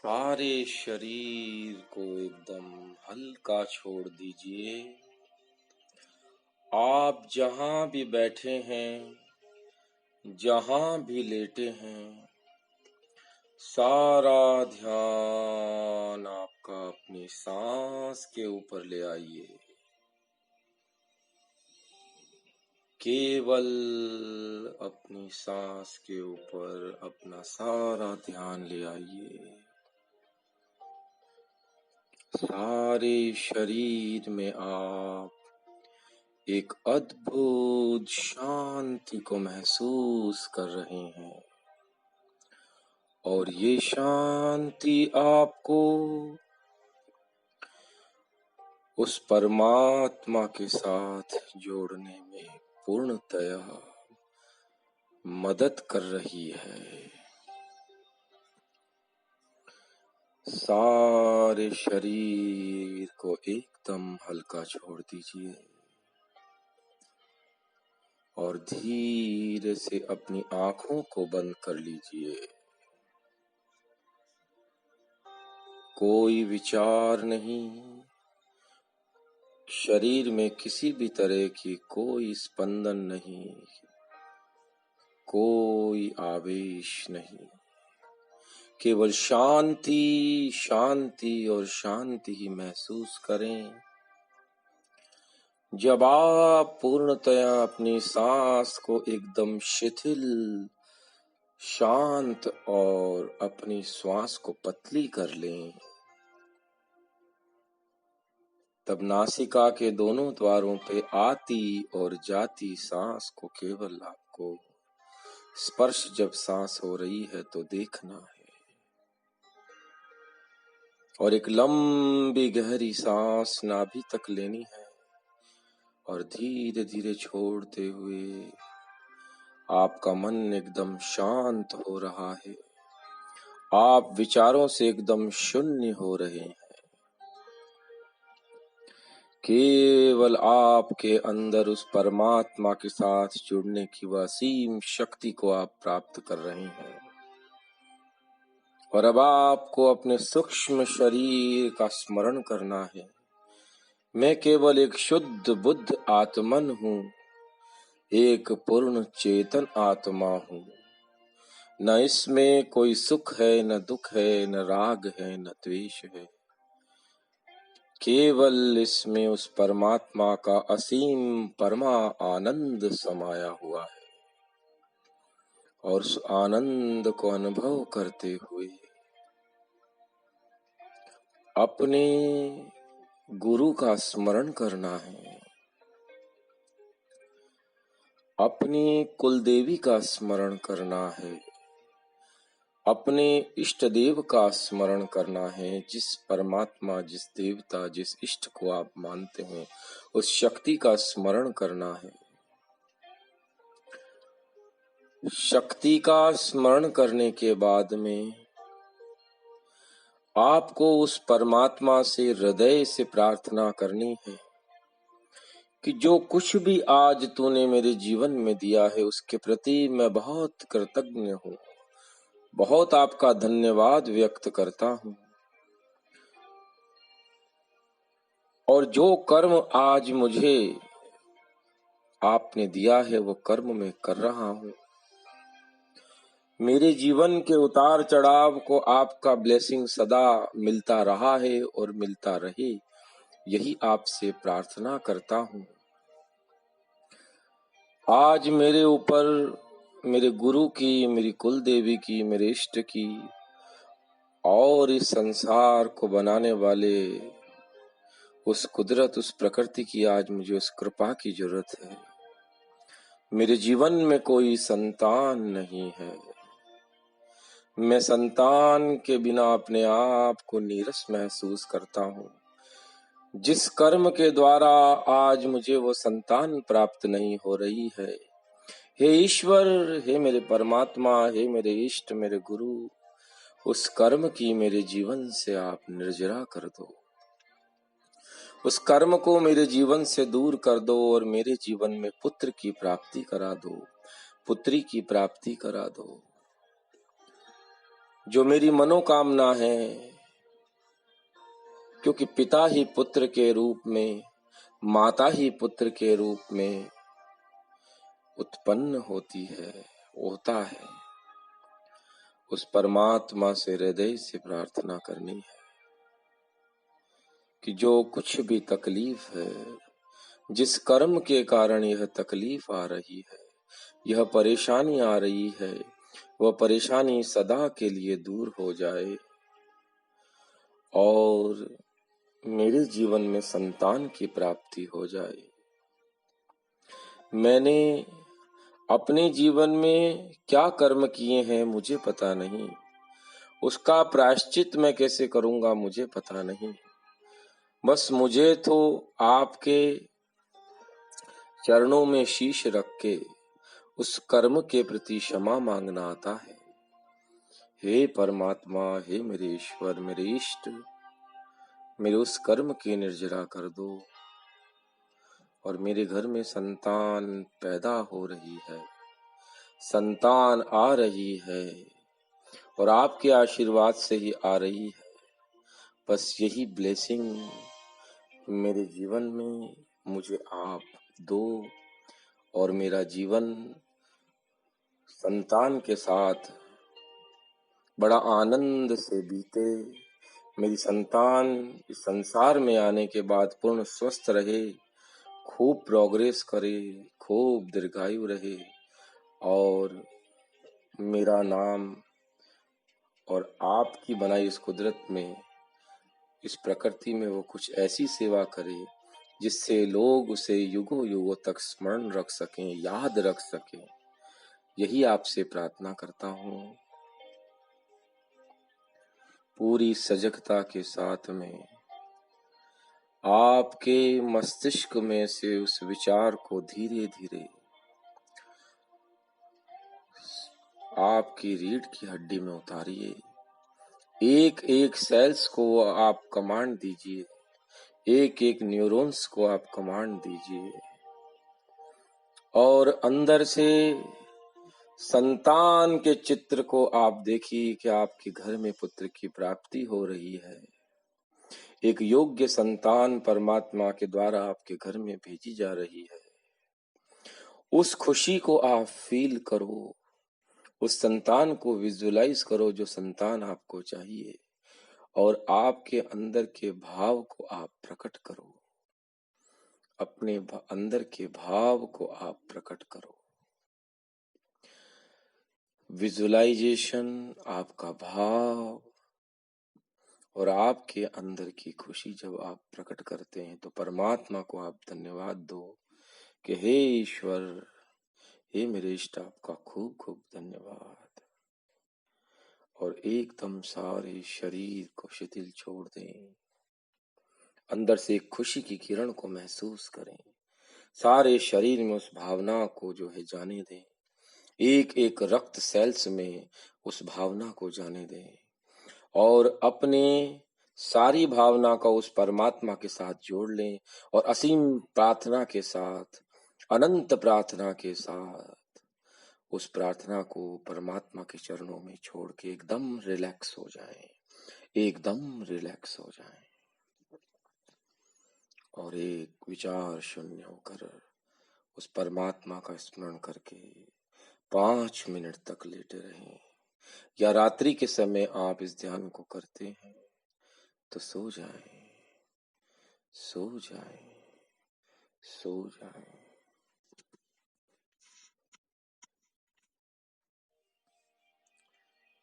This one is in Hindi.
सारे शरीर को एकदम हल्का छोड़ दीजिए। आप जहां भी बैठे हैं, जहां भी लेटे हैं, सारा ध्यान आपका अपनी सांस के ऊपर ले आइए। केवल अपनी सांस के ऊपर अपना सारा ध्यान ले आइए। सारे शरीर में आप एक अद्भुत शांति को महसूस कर रहे हैं और ये शांति आपको उस परमात्मा के साथ जोड़ने में पूर्णतया मदद कर रही है। सारे शरीर को एकदम हल्का छोड़ दीजिए और धीरे से अपनी आंखों को बंद कर लीजिए। कोई विचार नहीं, शरीर में किसी भी तरह की कोई स्पंदन नहीं, कोई आवेश नहीं, केवल शांति, शांति और शांति ही महसूस करें। जब आप पूर्णतया अपनी सांस को एकदम शिथिल, शांत और अपनी श्वास को पतली कर लें, तब नासिका के दोनों द्वारों पे आती और जाती सांस को केवल आपको स्पर्श जब सांस हो रही है तो देखना है और एक लंबी गहरी सांस नाभि तक लेनी है और धीरे धीरे छोड़ते हुए आपका मन एकदम शांत हो रहा है। आप विचारों से एकदम शून्य हो रहे हैं। केवल आपके अंदर उस परमात्मा के साथ जुड़ने की वह असीम शक्ति को आप प्राप्त कर रहे हैं और अब आपको अपने सूक्ष्म शरीर का स्मरण करना है। मैं केवल एक शुद्ध बुद्ध आत्मन हूँ, एक पूर्ण चेतन आत्मा हूँ। न इसमें कोई सुख है, न दुख है, न राग है, न द्वेष है। केवल इसमें उस परमात्मा का असीम परमा आनंद समाया हुआ है और उस आनंद को अनुभव करते हुए अपने गुरु का स्मरण करना है, अपनी कुलदेवी का स्मरण करना है, अपने इष्ट देव का स्मरण करना है। जिस परमात्मा, जिस देवता, जिस इष्ट को आप मानते हैं, उस शक्ति का स्मरण करना है। शक्ति का स्मरण करने के बाद में आपको उस परमात्मा से हृदय से प्रार्थना करनी है कि जो कुछ भी आज तूने मेरे जीवन में दिया है उसके प्रति मैं बहुत कृतज्ञ हूँ, बहुत आपका धन्यवाद व्यक्त करता हूँ और जो कर्म आज मुझे आपने दिया है वो कर्म मैं कर रहा हूँ। मेरे जीवन के उतार चढ़ाव को आपका ब्लेसिंग सदा मिलता रहा है और मिलता रहे, यही आपसे प्रार्थना करता हूँ। आज मेरे ऊपर मेरे गुरु की, मेरी कुल देवी की, मेरे इष्ट की और इस संसार को बनाने वाले उस कुदरत, उस प्रकृति की आज मुझे उस कृपा की जरूरत है। मेरे जीवन में कोई संतान नहीं है, मैं संतान के बिना अपने आप को नीरस महसूस करता हूँ। जिस कर्म के द्वारा आज मुझे वो संतान प्राप्त नहीं हो रही है, हे ईश्वर, हे मेरे परमात्मा, हे मेरे इष्ट, मेरे गुरु, उस कर्म की मेरे जीवन से आप निर्जरा कर दो, उस कर्म को मेरे जीवन से दूर कर दो और मेरे जीवन में पुत्र की प्राप्ति करा दो, पुत्री की प्राप्ति करा दो। जो मेरी मनोकामना है, क्योंकि पिता ही पुत्र के रूप में, माता ही पुत्र के रूप में उत्पन्न होती है, होता है, उस परमात्मा से हृदय से प्रार्थना करनी है कि जो कुछ भी तकलीफ है, जिस कर्म के कारण यह तकलीफ आ रही है, यह परेशानी आ रही है, वह परेशानी सदा के लिए दूर हो जाए और मेरे जीवन में संतान की प्राप्ति हो जाए। मैंने अपने जीवन में क्या कर्म किए हैं मुझे पता नहीं, उसका प्रायश्चित मैं कैसे करूंगा मुझे पता नहीं। बस मुझे तो आपके चरणों में शीश रख के उस कर्म के प्रति क्षमा मांगना आता है। हे परमात्मा, हे मेरे ईश्वर, मेरे इष्ट, मेरे उस कर्म की निर्जरा कर दो और मेरे घर में संतान पैदा हो रही है, संतान आ रही है और आपके आशीर्वाद से ही आ रही है। बस यही ब्लेसिंग मेरे जीवन में मुझे आप दो और मेरा जीवन संतान के साथ बड़ा आनंद से बीते। मेरी संतान इस संसार में आने के बाद पूर्ण स्वस्थ रहे, खूब प्रोग्रेस करे, खूब दीर्घायु रहे और मेरा नाम और आपकी बनाई इस कुदरत में, इस प्रकृति में वो कुछ ऐसी सेवा करे जिससे लोग उसे युगों युगों तक स्मरण रख सकें, याद रख सकें। यही आपसे प्रार्थना करता हूँ पूरी सजगता के साथ में। आपके मस्तिष्क में से उस विचार को धीरे धीरे आपकी रीढ़ की हड्डी में उतारिए। एक एक सेल्स को आप कमांड दीजिए, एक एक न्यूरॉन्स को आप कमांड दीजिए और अंदर से संतान के चित्र को आप देखिए कि आपके घर में पुत्र की प्राप्ति हो रही है। एक योग्य संतान परमात्मा के द्वारा आपके घर में भेजी जा रही है। उस खुशी को आप फील करो, उस संतान को विजुअलाइज करो जो संतान आपको चाहिए और आपके अंदर के भाव को आप प्रकट करो, अपने अंदर के भाव को आप प्रकट करो। विजुअलाइजेशन, आपका भाव और आपके अंदर की खुशी जब आप प्रकट करते हैं तो परमात्मा को आप धन्यवाद दो कि हे ईश्वर, हे मेरे इष्ट, आपका खूब खूब धन्यवाद। और एकदम सारे शरीर को शिथिल छोड़ दें, अंदर से एक खुशी की किरण को महसूस करें, सारे शरीर में उस भावना को जो है जाने दें, एक एक रक्त सेल्स में उस भावना को जाने दें और अपने सारी भावना का उस परमात्मा के साथ जोड़ लें और असीम प्रार्थना के साथ, अनंत प्रार्थना के साथ उस प्रार्थना को परमात्मा के चरणों में छोड़ के एकदम रिलैक्स हो जाएं, एकदम रिलैक्स हो जाएं और एक विचार शून्य होकर उस परमात्मा का स्मरण करके 5 मिनट तक लेटे रहें। या रात्रि के समय आप इस ध्यान को करते हैं तो सो जाएं, सो जाएं, सो जाएं।